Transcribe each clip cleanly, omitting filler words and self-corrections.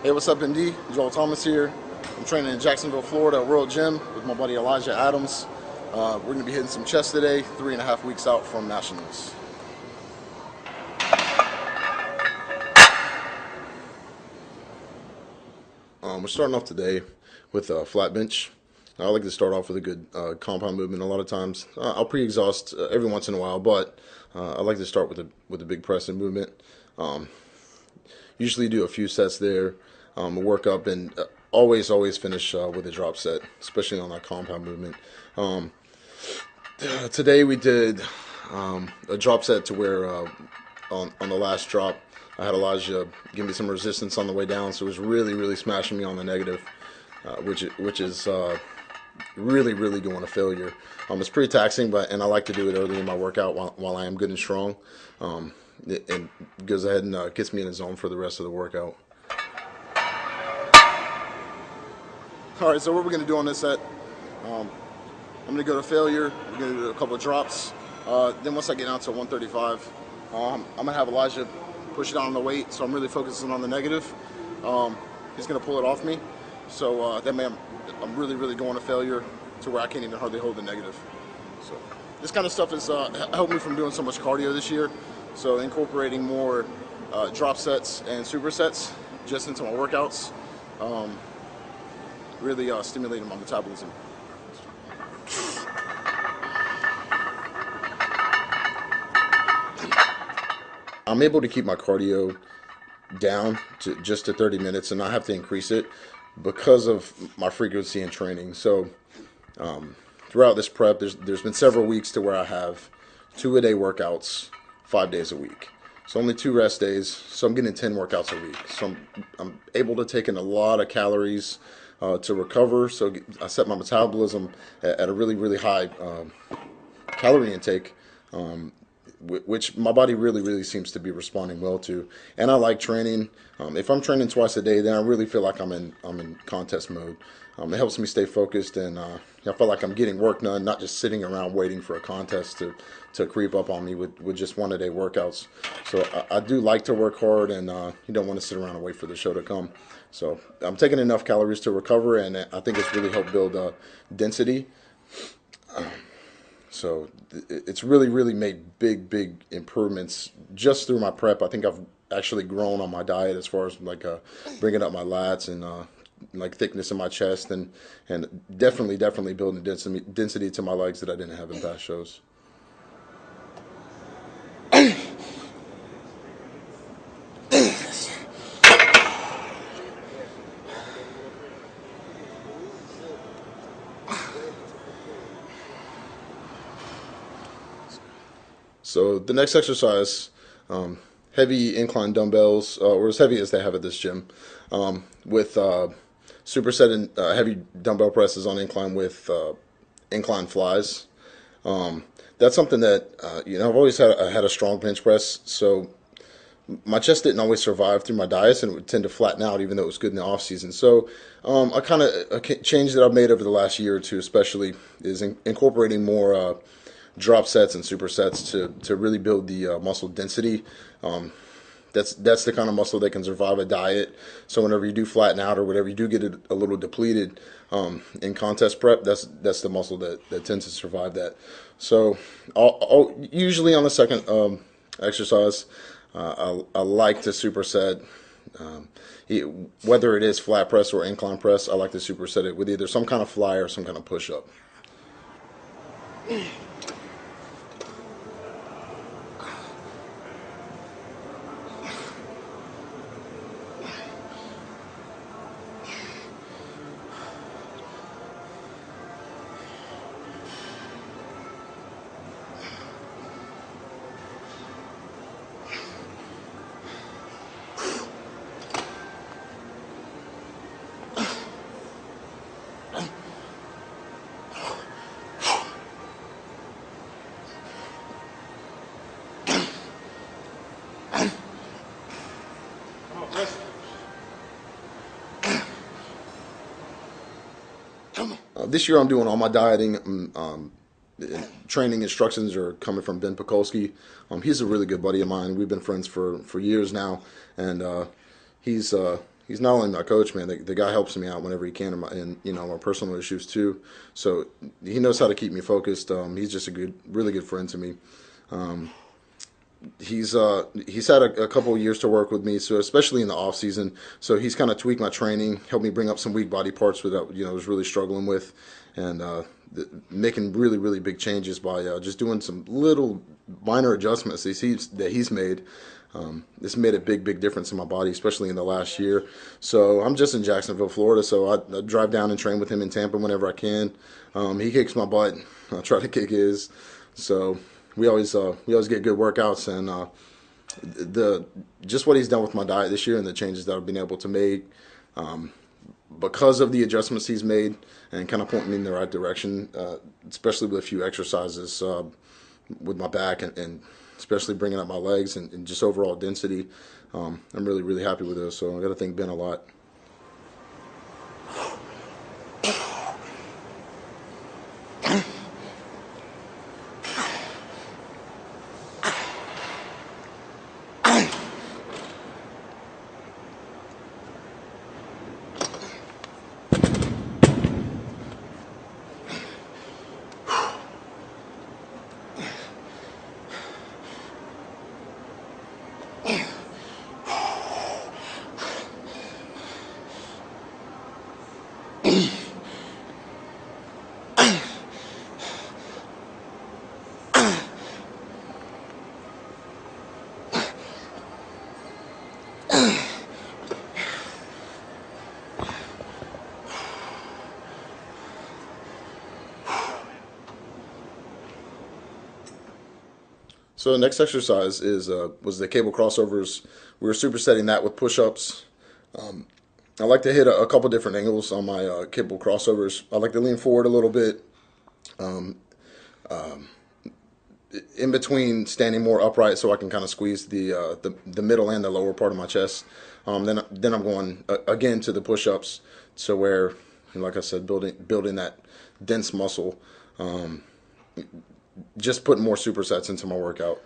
Hey, what's up, MD? Joel Thomas here. I'm training in Jacksonville, Florida at World Gym with my buddy Elijah Adams. We're going to be hitting some chest today, 3.5 weeks out from Nationals. We're starting off today with a flat bench. I like to start off with a good compound movement. A lot of times I'll pre-exhaust every once in a while, but I like to start with a big press and movement. Usually do a few sets there, work up, and always finish with a drop set, especially on that compound movement. Today we did a drop set to where on the last drop I had Elijah give me some resistance on the way down, so it was really smashing me on the negative, which is really going to failure. It's pretty taxing, and I like to do it early in my workout while I am good and strong. It goes ahead and gets me in the zone for the rest of the workout. All right, so what we're going to do on this set, I'm going to go to failure. We're going to do a couple of drops. Then once I get down to 135, I'm going to have Elijah push it down on the weight, so I'm really focusing on the negative. He's going to pull it off me, so that way I'm really going to failure to where I can't even hardly hold the negative. So this kind of stuff has helped me from doing so much cardio this year. So incorporating more drop sets and supersets just into my workouts really stimulating my metabolism. I'm able to keep my cardio down to just to 30 minutes and not have to increase it because of my frequency in training. So throughout this prep, there's been several weeks to where I have 2-a-day workouts 5 days a week. So only 2 rest days, so I'm getting 10 workouts a week. So I'm able to take in a lot of calories to recover. So I set my metabolism at a really high calorie intake, which my body really seems to be responding well to. And I like training. If I'm training twice a day, then I really feel like I'm in contest mode. It helps me stay focused, and I feel like I'm getting work done, not just sitting around waiting for a contest to creep up on me with just 1-a-day workouts. So I do like to work hard, and you don't want to sit around and wait for the show to come. So I'm taking enough calories to recover, and I think it's really helped build density. So it's really made big improvements just through my prep. I think I've actually grown on my diet as far as like bringing up my lats and like thickness in my chest, and definitely building density to my legs that I didn't have in past shows. So the next exercise, heavy incline dumbbells, or as heavy as they have at this gym, with superset and heavy dumbbell presses on incline with incline flies. That's something that I've always had a strong bench press, so my chest didn't always survive through my diets, and it would tend to flatten out even though it was good in the off season. So a change that I've made over the last year or two especially is incorporating more drop sets and supersets to really build the muscle density. That's the kind of muscle that can survive a diet. So whenever you do flatten out or whatever, you do get a little depleted in contest prep, that's the muscle that tends to survive that. So I'll usually on the second exercise, I like to superset. Whether it is flat press or incline press, I like to superset it with either some kind of fly or some kind of push-up. This year I'm doing all my dieting. Training instructions are coming from Ben Pekulski. He's a really good buddy of mine. We've been friends for years now, and he's he's not only my coach, man. The guy helps me out whenever he can, in my personal issues too. So he knows how to keep me focused. He's just a really good friend to me. He's had a couple of years to work with me, so especially in the off season. So he's kind of tweaked my training, helped me bring up some weak body parts that I was really struggling with, and making really big changes by just doing some little minor adjustments that he's made. This made a big difference in my body, especially in the last year. So I'm just in Jacksonville, Florida, so I drive down and train with him in Tampa whenever I can. He kicks my butt. I try to kick his. So we always get good workouts, and just what he's done with my diet this year and the changes that I've been able to make because of the adjustments he's made and kind of pointing me in the right direction, especially with a few exercises with my back and especially bringing up my legs and just overall density. I'm really happy with this, so I got to thank Ben a lot. So the next exercise was the cable crossovers. We were supersetting that with push-ups. I like to hit a couple different angles on my cable crossovers. I like to lean forward a little bit, in between standing more upright, so I can kind of squeeze the middle and the lower part of my chest. Then I'm going again to the push-ups, so where, like I said, building that dense muscle. Just putting more supersets into my workout.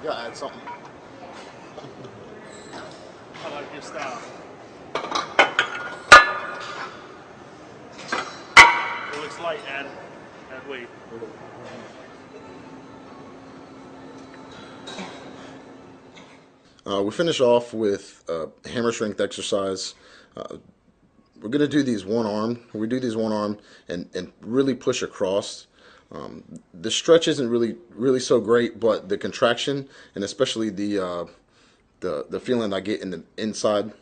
Yeah, add something. I like your style. It looks light, add weight. We finish off with hammer strength exercise. We're going to do these one arm. We do these one arm and really push across. The stretch isn't really so great, but the contraction and especially the feeling I get in the inside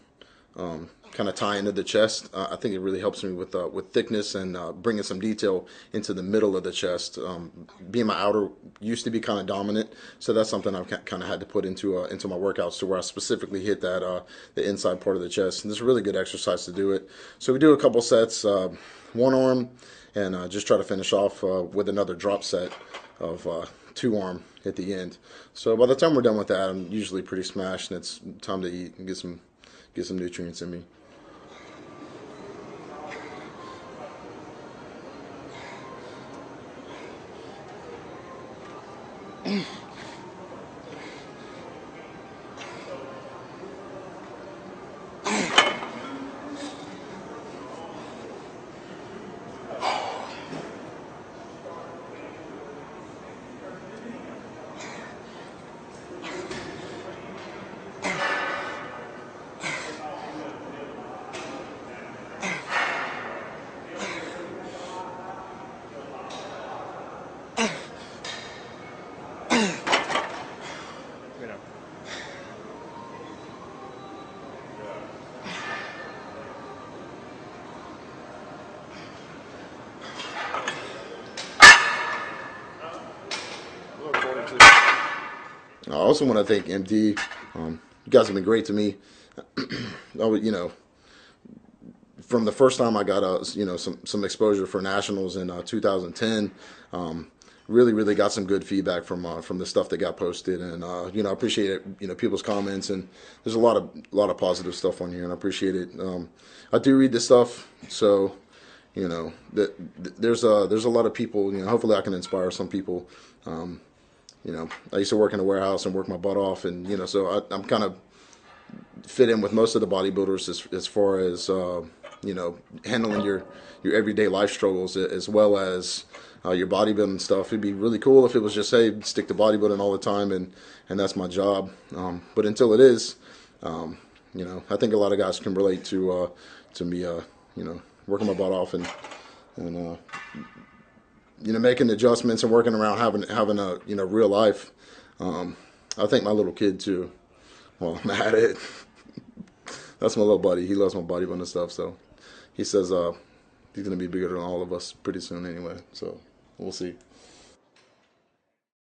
kind of tie into the chest. I think it really helps me with thickness and bringing some detail into the middle of the chest. Being my outer used to be kind of dominant, so that's something I've kind of had to put into my workouts to where I specifically hit that the inside part of the chest. And this is a really good exercise to do it. So we do a couple sets, one arm, and just try to finish off with another drop set of two arm at the end. So by the time we're done with that, I'm usually pretty smashed, and it's time to eat and get some nutrients in me. You know. Look forward to it. I also want to thank MD. You guys have been great to me. From the first time I got some exposure for nationals in 2010, really got some good feedback from the stuff that got posted, and I appreciate it. People's comments, and there's a lot of positive stuff on here, and I appreciate it. I do read this stuff, so there's a lot of people. Hopefully I can inspire some people. I used to work in a warehouse and work my butt off, and so I'm kind of fit in with most of the bodybuilders as far as handling your everyday life struggles, as well as your bodybuilding stuff. It'd be really cool if it was just, hey, stick to bodybuilding all the time, and that's my job. But until it is, I think a lot of guys can relate to me working my butt off and making adjustments and working around having a real life. I think my little kid too. Well, I'm at it. That's my little buddy. He loves my bodybuilding stuff, so he says he's gonna be bigger than all of us pretty soon anyway. So we'll see.